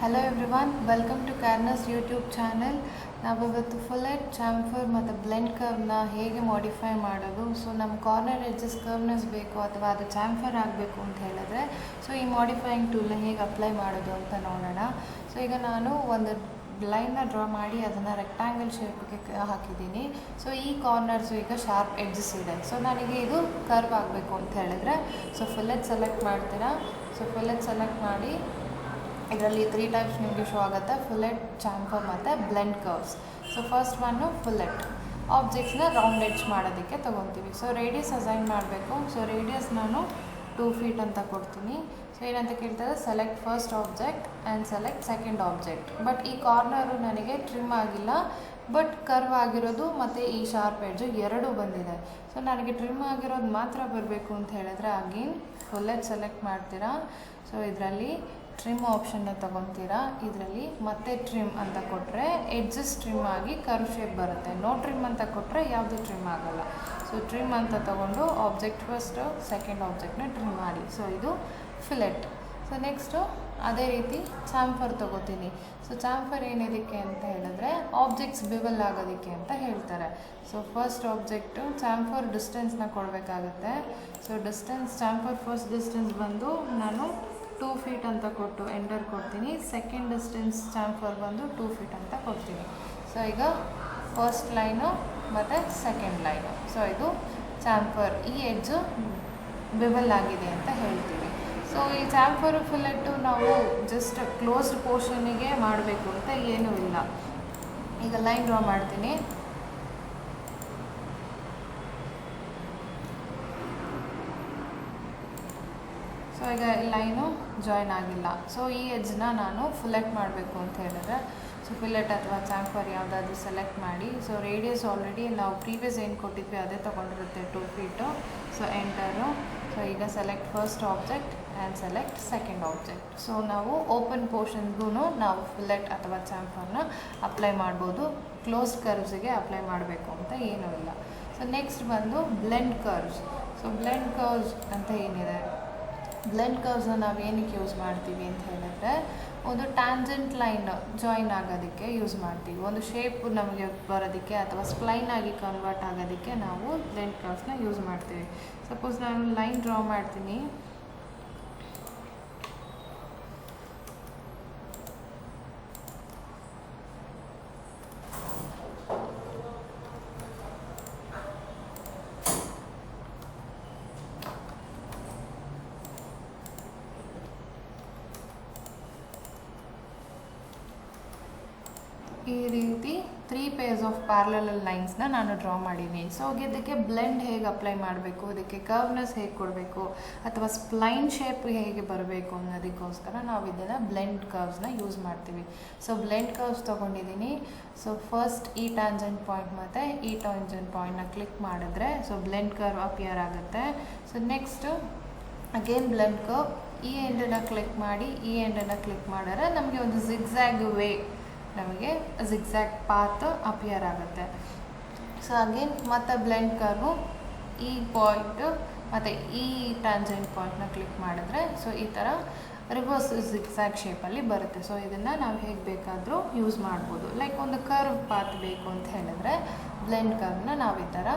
Hello everyone, welcome to CAD NEST YouTube channel. ನಾವಿವತ್ತು ಫುಲ್ಲೆಟ್ chamfer ಮತ್ತು blend ಕರ್ವ್ನ ಹೇಗೆ ಮಾಡಿಫೈ ಮಾಡೋದು. ಸೊ ನಮ್ಮ ಕಾರ್ನರ್ ಎಡ್ಜಸ್ ಕರ್ವ್ನೆಸ್ ಬೇಕು ಅಥವಾ ಅದು ಚಾಂಫರ್ ಆಗಬೇಕು ಅಂತ ಹೇಳಿದ್ರೆ ಸೊ ಈ ಮಾಡಿಫೈಯಿಂಗ್ ಟೂಲ್ನ ಹೇಗೆ ಅಪ್ಲೈ ಮಾಡೋದು ಅಂತ ನೋಡೋಣ. ಸೊ ಈಗ ನಾನು ಒಂದು ಲೈನ್ನ ಡ್ರಾ ಮಾಡಿ ಅದನ್ನು ರೆಕ್ಟ್ಯಾಂಗಲ್ ಶೇಪ್ಗೆ ಹಾಕಿದ್ದೀನಿ. ಸೊ ಈ ಕಾರ್ನರ್ಸು ಈಗ ಶಾರ್ಪ್ ಎಡ್ಜಸ್ ಇದೆ. ಸೊ ನನಗೆ ಇದು ಕರ್ವ್ ಆಗಬೇಕು ಅಂತ ಹೇಳಿದ್ರೆ ಸೊ ಫುಲ್ಲೆಟ್ ಸೆಲೆಕ್ಟ್ ಮಾಡ್ತೀರಾ. ಸೊ ಫುಲ್ಲೆಟ್ ಸೆಲೆಕ್ಟ್ ಮಾಡಿ ಇದರಲ್ಲಿ 3 ಟೈಪ್ಸ್ ನಿಮಗೆ ಶೋ ಆಗುತ್ತೆ: ಫುಲ್ಲೆಟ್, ಚಾಂಫರ್ ಮತ್ತು blend curves. So first one fillet. ಆಬ್ಜೆಕ್ಟ್ಸ್ನ ರೌಂಡ್ ಎಡ್ಜ್ ಮಾಡೋದಕ್ಕೆ ತೊಗೊತೀವಿ. ಸೊ ರೇಡಿಯಸ್ ಅಸೈನ್ ಮಾಡಬೇಕು. ಸೊ ರೇಡಿಯಸ್ ನಾನು 2 feet ಅಂತ ಕೊಡ್ತೀನಿ. ಸೊ ಏನಂತ ಕೇಳ್ತಾರೆ, select first object and select second object. But ಈ ಕಾರ್ನರು ನನಗೆ ಟ್ರಿಮ್ ಆಗಿಲ್ಲ, ಬಟ್ ಕರ್ವ್ ಆಗಿರೋದು ಮತ್ತು ಈ ಶಾರ್ಪ್ ಎಡ್ಜು ಎರಡೂ ಬಂದಿದೆ. ಸೊ ನನಗೆ ಟ್ರಿಮ್ ಆಗಿರೋದು ಮಾತ್ರ ಬರಬೇಕು ಅಂತ ಹೇಳಿದ್ರೆ ಅಗೇನ್ ಫುಲ್ಲೆಟ್ ಸೆಲೆಕ್ಟ್ ಮಾಡ್ತೀರಾ. ಸೊ ಇದರಲ್ಲಿ ಟ್ರಿಮ್ ಆಪ್ಷನ್ನ ತೊಗೊತೀರಾ. ಇದರಲ್ಲಿ ಮತ್ತೆ ಟ್ರಿಮ್ ಅಂತ ಕೊಟ್ಟರೆ ಎಡ್ಜಸ್ ಟ್ರಿಮ್ ಆಗಿ ಕರ್ವ್ ಶೇಪ್ ಬರುತ್ತೆ. ನೋ ಟ್ರಿಮ್ ಅಂತ ಕೊಟ್ಟರೆ ಯಾವುದು ಟ್ರಿಮ್ ಆಗೋಲ್ಲ. ಸೊ ಟ್ರಿಮ್ ಅಂತ ತೊಗೊಂಡು ಆಬ್ಜೆಕ್ಟ್ ಫಸ್ಟು ಸೆಕೆಂಡ್ ಆಬ್ಜೆಕ್ಟ್ನ ಟ್ರಿಮ್ ಮಾಡಿ. ಸೊ ಇದು ಫಿಲೆಟ್. ಸೊ ನೆಕ್ಸ್ಟು ಅದೇ ರೀತಿ ಚಾಂಫರ್ ತೊಗೋತೀನಿ. ಸೊ ಚಾಂಫರ್ ಏನಿದಕ್ಕೆ ಅಂತ ಹೇಳಿದ್ರೆ ಆಬ್ಜೆಕ್ಟ್ಸ್ ಬಿವಲ್ ಆಗೋದಕ್ಕೆ ಅಂತ ಹೇಳ್ತಾರೆ. ಸೊ ಫಸ್ಟ್ ಆಬ್ಜೆಕ್ಟು ಚಾಂಫರ್ ಡಿಸ್ಟೆನ್ಸ್ನ ಕೊಡಬೇಕಾಗುತ್ತೆ. So distance chamfer first distance ಬಂದು ನಾನು 2 feet ಅಂತ ಕೊಟ್ಟು ಎಂಟರ್ ಕೊಡ್ತೀನಿ. ಸೆಕೆಂಡ್ ಡಿಸ್ಟೆನ್ಸ್ ಚಾಂಫರ್ ಬಂದು 2 feet ಅಂತ ಕೊಡ್ತೀನಿ. ಸೊ ಈಗ ಫಸ್ಟ್ ಲೈನು ಮತ್ತು ಸೆಕೆಂಡ್ ಲೈನು. ಸೊ ಇದು ಚಾಂಫರ್. ಈ ಎಡ್ಜು ಬಿವಲ್ ಆಗಿದೆ ಅಂತ ಹೇಳ್ತೀವಿ. ಸೊ ಈ ಚಾಂಫರು ಫುಲ್ಲೆಟ್ಟು ನಾವು ಜಸ್ಟ್ ಕ್ಲೋಸ್ಡ್ ಪೋರ್ಷನಿಗೆ ಮಾಡಬೇಕು ಅಂತ ಏನೂ ಇಲ್ಲ. ಈಗ ಲೈನ್ ಡ್ರಾ ಮಾಡ್ತೀನಿ. ಸೊ ಈಗ ಲೈನು ಜಾಯಿನ್ ಆಗಿಲ್ಲ. ಸೊ ಈ ಎಡ್ಜ್ನ ನಾನು ಫುಲ್ಲೆಟ್ ಮಾಡಬೇಕು ಅಂತ ಹೇಳಿದ್ರೆ ಸೊ ಫಿಲ್ಲೆಟ್ ಅಥವಾ ಚಾಂಫರ್ ಯಾವುದಾದ್ರೂ ಸೆಲೆಕ್ಟ್ ಮಾಡಿ. ಸೊ ರೇಡಿಯಸ್ ಆಲ್ರೆಡಿ ನಾವು ಪ್ರೀವಿಯಸ್ ಏನು ಕೊಟ್ಟಿದ್ವಿ ಅದೇ ತೊಗೊಂಡಿರುತ್ತೆ 2 feet. So enter. ಸೊ ಈಗ select first object and select second object. So ನಾವು ಓಪನ್ ಪೋರ್ಷನ್ಗೂ ನಾವು ಫಿಲ್ಲೆಟ್ ಅಥವಾ ಚಾಂಫರ್ನ ಅಪ್ಲೈ ಮಾಡ್ಬೋದು. ಕ್ಲೋಸ್ಡ್ ಕರ್ವ್ಸಿಗೆ ಅಪ್ಲೈ ಮಾಡಬೇಕು ಅಂತ ಏನೂ ಇಲ್ಲ. ಸೊ ನೆಕ್ಸ್ಟ್ ಬಂದು blend curves. So blend curves ಅಂತ ಏನಿದೆ, ಬ್ಲೆಂಡ್ ಕರ್ವ್ಸ್ನ ನಾವು ಏನಕ್ಕೆ ಯೂಸ್ ಮಾಡ್ತೀವಿ ಅಂತ ಹೇಳಿದ್ರೆ ಒಂದು ಟ್ಯಾಂಜೆಂಟ್ ಲೈನ್ ಜಾಯಿನ್ ಆಗೋದಕ್ಕೆ ಯೂಸ್ ಮಾಡ್ತೀವಿ. ಒಂದು ಶೇಪ್ ನಮಗೆ ಬರೋದಕ್ಕೆ ಅಥವಾ ಸ್ಪ್ಲೈನ್ ಆಗಿ ಕನ್ವರ್ಟ್ ಆಗೋದಕ್ಕೆ ನಾವು ಬ್ಲೆಂಡ್ ಕರ್ವ್ಸ್ನ ಯೂಸ್ ಮಾಡ್ತೀವಿ. ಸಪೋಸ್ ನಾನು ಲೈನ್ ಡ್ರಾ ಮಾಡ್ತೀನಿ. ಈ ರೀತಿ 3 pairs ಆಫ್ ಪ್ಯಾರಲಲ್ ಲೈನ್ಸ್ನ ನಾನು ಡ್ರಾ ಮಾಡೀನಿ. ಸೊ ಇದಕ್ಕೆ ಬ್ಲೆಂಡ್ ಹೇಗೆ ಅಪ್ಲೈ ಮಾಡಬೇಕು, ಇದಕ್ಕೆ ಕರ್ವ್ನೆಸ್ ಹೇಗೆ ಕೊಡಬೇಕು ಅಥವಾ ಸ್ಪ್ಲೈನ್ ಶೇಪ್ ಹೇಗೆ ಬರಬೇಕು ಅನ್ನೋದಕ್ಕೋಸ್ಕರ ನಾವು ಇದನ್ನು ಬ್ಲೆಂಡ್ ಕರ್ವ್ಸ್ನ ಯೂಸ್ ಮಾಡ್ತೀವಿ. ಸೊ ಬ್ಲೆಂಡ್ ಕರ್ವ್ಸ್ ತೊಗೊಂಡಿದ್ದೀನಿ. ಸೊ ಫಸ್ಟ್ ಈ ಟ್ಯಾಂಜೆಂಟ್ ಪಾಯಿಂಟ್ ಮತ್ತು ಈ ಟ್ಯಾಂಜೆಂಟ್ ಪಾಯಿಂಟ್ನ ಕ್ಲಿಕ್ ಮಾಡಿದ್ರೆ ಸೊ ಬ್ಲೆಂಡ್ ಕರ್ವ್ ಅಪಿಯರ್ ಆಗುತ್ತೆ. So next again blend curve, ಈ ಎಂಡನ್ನು ಕ್ಲಿಕ್ ಮಾಡಿ ಈ ಎಂಡನ್ನು ಕ್ಲಿಕ್ ಮಾಡಿದ್ರೆ ನಮಗೆ ಒಂದು ಜಿಗ್ಜ್ಯಾಗ್ ವೇ, ನಮಗೆ ಜಿಗ್ಜ್ಯಾಗ್ ಪಾತ್ ಅಪಿಯರ್ ಆಗುತ್ತೆ. ಸೊ ಅಗೇನ್ ಮತ್ತೆ ಬ್ಲೆಂಡ್ ಕರ್ವು ಈ ಪಾಯಿಂಟು ಮತ್ತು ಈ ಟ್ಯಾಂಜೆಂಟ್ ಪಾಯಿಂಟ್ನ ಕ್ಲಿಕ್ ಮಾಡಿದ್ರೆ ಸೊ ಈ ಥರ ರಿವರ್ಸ್ ಜಿಗ್ಜ್ಯಾಗ್ ಶೇಪಲ್ಲಿ ಬರುತ್ತೆ. ಸೊ ಇದನ್ನು ನಾವು ಹೇಗೆ ಬೇಕಾದರೂ ಯೂಸ್ ಮಾಡ್ಬೋದು. ಲೈಕ್ ಒಂದು ಕರ್ವ್ ಪಾತ್ ಬೇಕು ಅಂತ ಹೇಳಿದ್ರೆ ಬ್ಲೆಂಡ್ ಕರ್ವ್ನ ನಾವು ಈ ಥರ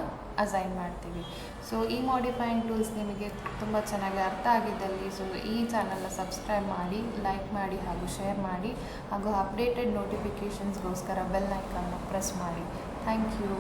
ಅಸೈನ್ ಮಾಡ್ತೀವಿ. ಸೊ ಈ ಮಾಡಿಫೈಯಿಂಗ್ ಟೂಲ್ಸ್ ನಿಮಗೆ ತುಂಬ ಚೆನ್ನಾಗಿ ಅರ್ಥ ಆಗಿದ್ದಲ್ಲಿ ಸೊ ಈ ಚಾನಲ್ನ ಸಬ್ಸ್ಕ್ರೈಬ್ ಮಾಡಿ, ಲೈಕ್ ಮಾಡಿ ಹಾಗೂ ಶೇರ್ ಮಾಡಿ ಹಾಗೂ ಅಪ್ಡೇಟೆಡ್ ನೋಟಿಫಿಕೇಷನ್ಸ್ಗೋಸ್ಕರ ಬೆಲ್ ಐಕಾನ್ನ ಪ್ರೆಸ್ ಮಾಡಿ. Thank you.